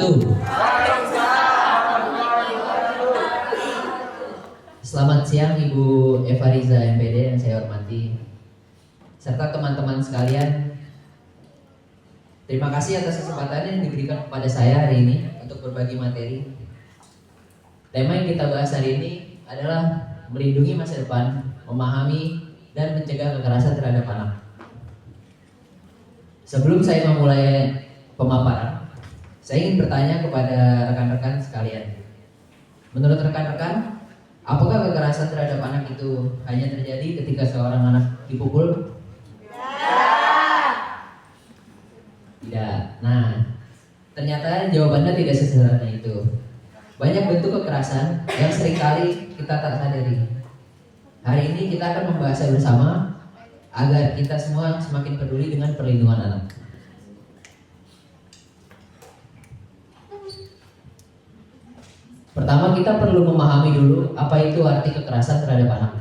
wabarakatuh. Selamat siang Ibu Eva Riza MPD yang saya hormati, serta teman-teman sekalian. Terima kasih atas kesempatan yang diberikan kepada saya hari ini untuk berbagi materi. Tema yang kita bahas hari ini adalah melindungi masa depan, memahami dan mencegah kekerasan terhadap anak. Sebelum saya memulai pemaparan, saya ingin bertanya kepada rekan-rekan sekalian. Menurut rekan-rekan, apakah kekerasan terhadap anak itu hanya terjadi ketika seorang anak dipukul? Tidak. Nah, ternyata jawabannya tidak sesederhana itu. Banyak bentuk kekerasan yang seringkali kita tak sadari. Hari ini kita akan membahasnya bersama agar kita semua semakin peduli dengan perlindungan anak. Pertama, kita perlu memahami dulu apa itu arti kekerasan terhadap anak.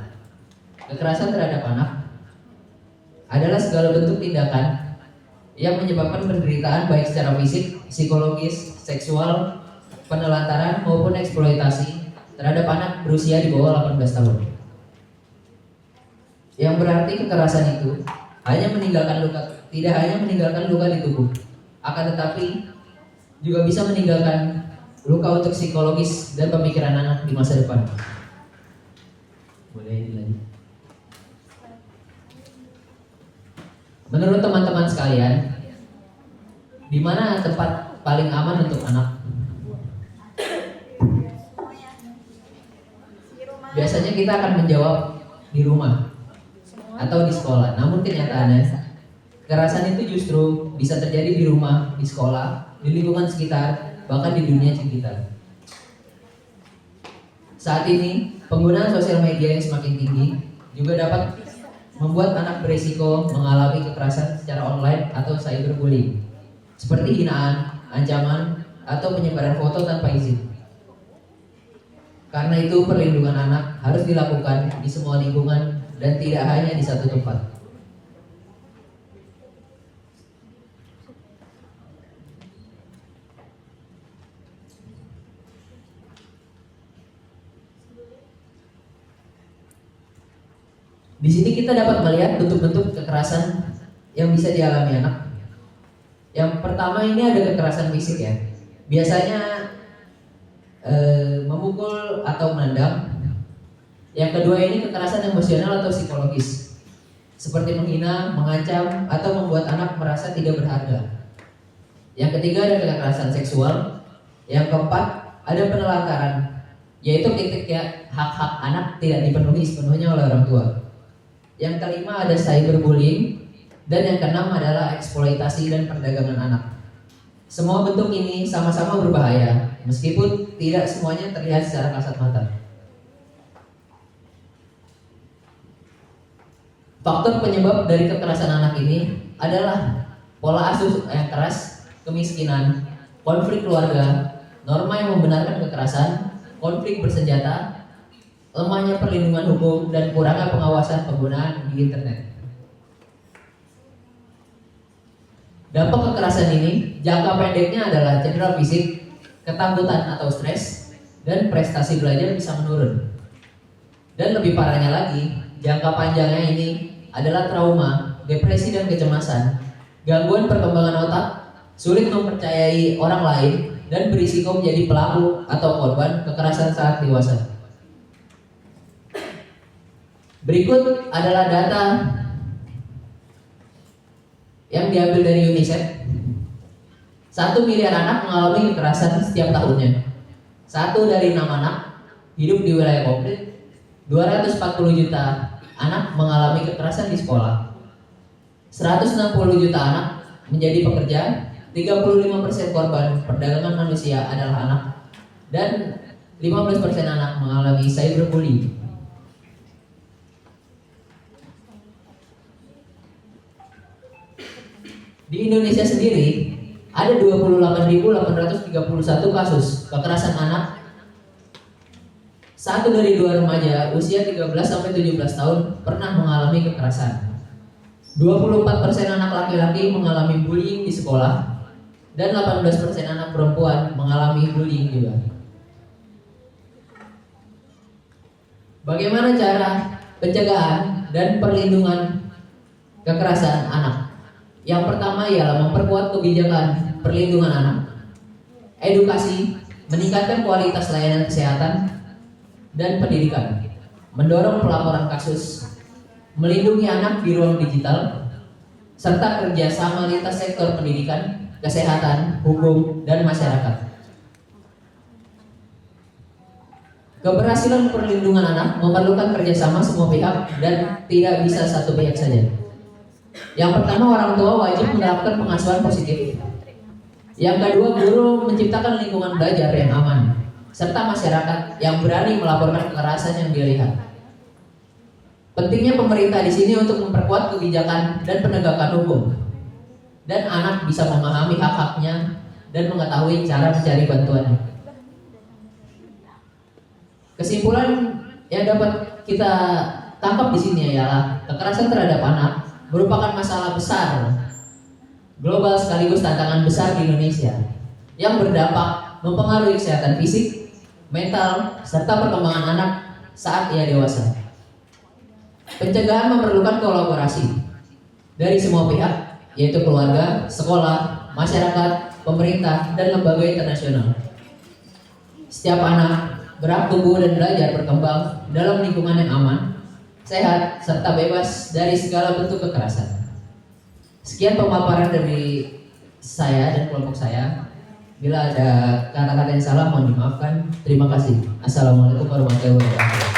Kekerasan terhadap anak adalah segala bentuk tindakan yang menyebabkan penderitaan baik secara fisik, psikologis, seksual, penelantaran maupun eksploitasi terhadap anak berusia di bawah 18 tahun. Yang berarti kekerasan itu tidak hanya meninggalkan luka di tubuh, akan tetapi juga bisa meninggalkan luka untuk psikologis dan pemikiran anak di masa depan. Boleh dilanjut. Menurut teman-teman sekalian, di mana tempat paling aman untuk anak? Biasanya kita akan menjawab di rumah atau di sekolah. Namun kenyataannya, kekerasan itu justru bisa terjadi di rumah, di sekolah, di lingkungan sekitar, bahkan di dunia sekitar. Saat ini, penggunaan sosial media yang semakin tinggi juga dapat membuat anak berisiko mengalami kekerasan secara online atau cyberbullying, seperti hinaan, ancaman, atau penyebaran foto tanpa izin. Karena itu, perlindungan anak harus dilakukan di semua lingkungan dan tidak hanya di satu tempat. Di sini kita dapat melihat bentuk-bentuk kekerasan yang bisa dialami anak. Yang pertama ini ada kekerasan fisik ya. Biasanya memukul atau menendang. Yang kedua ini kekerasan emosional atau psikologis, seperti menghina, mengancam, atau membuat anak merasa tidak berharga. Yang ketiga ada kekerasan seksual. Yang keempat ada penelantaran, yaitu ketika hak-hak anak tidak dipenuhi sepenuhnya oleh orang tua. Yang kelima ada cyberbullying, dan yang keenam adalah eksploitasi dan perdagangan anak. Semua bentuk ini sama-sama berbahaya, meskipun tidak semuanya terlihat secara kasat mata. Faktor penyebab dari kekerasan anak ini adalah pola asuh yang keras, kemiskinan, konflik keluarga, norma yang membenarkan kekerasan, konflik bersenjata, lemahnya perlindungan hukum, dan kurangnya pengawasan penggunaan di internet. Dampak kekerasan ini jangka pendeknya adalah cedera fisik, ketakutan atau stres, dan prestasi belajar bisa menurun. Dan lebih parahnya lagi, jangka panjangnya ini adalah trauma, depresi dan kecemasan, gangguan perkembangan otak, sulit mempercayai orang lain, dan berisiko menjadi pelaku atau korban kekerasan saat dewasa. Berikut adalah data yang diambil dari UNICEF. 1 miliar anak mengalami kekerasan setiap tahunnya. 1 dari 6 anak hidup di wilayah konflik. 240 juta anak mengalami kekerasan di sekolah. 160 juta anak menjadi pekerja. 35% korban perdagangan manusia adalah anak. Dan 15% anak mengalami cyberbullying. Di Indonesia sendiri ada 28.831 kasus kekerasan anak. 1 dari 2 remaja usia 13-17 tahun pernah mengalami kekerasan. 24% anak laki-laki mengalami bullying di sekolah. dan 18% anak perempuan mengalami bullying juga. Bagaimana cara pencegahan dan perlindungan kekerasan anak? Yang pertama ialah memperkuat kebijakan perlindungan anak, edukasi, meningkatkan kualitas layanan kesehatan dan pendidikan, mendorong pelaporan kasus, melindungi anak di ruang digital, serta kerjasama lintas sektor pendidikan, kesehatan, hukum, dan masyarakat. Keberhasilan perlindungan anak memerlukan kerjasama semua pihak dan tidak bisa satu pihak saja. Yang pertama, orang tua wajib menerapkan pengasuhan positif. Yang kedua, guru menciptakan lingkungan belajar yang aman, serta masyarakat yang berani melaporkan kekerasan yang dia lihat. Pentingnya pemerintah di sini untuk memperkuat kebijakan dan penegakan hukum, dan anak bisa memahami hak-haknya dan mengetahui cara mencari bantuannya. Kesimpulan yang dapat kita tangkap di sini ialah kekerasan terhadap anak merupakan masalah besar global sekaligus tantangan besar di Indonesia yang berdampak mempengaruhi kesehatan fisik, mental, serta perkembangan anak saat ia dewasa. Pencegahan memerlukan kolaborasi dari semua pihak, yaitu keluarga, sekolah, masyarakat, pemerintah, dan lembaga internasional. Setiap anak berhak tumbuh dan belajar berkembang dalam lingkungan yang aman, sehat, serta bebas dari segala bentuk kekerasan. Sekian pemaparan dari saya dan kelompok saya. Bila ada kata-kata yang salah mohon dimaafkan. Terima kasih. Assalamualaikum warahmatullahi wabarakatuh.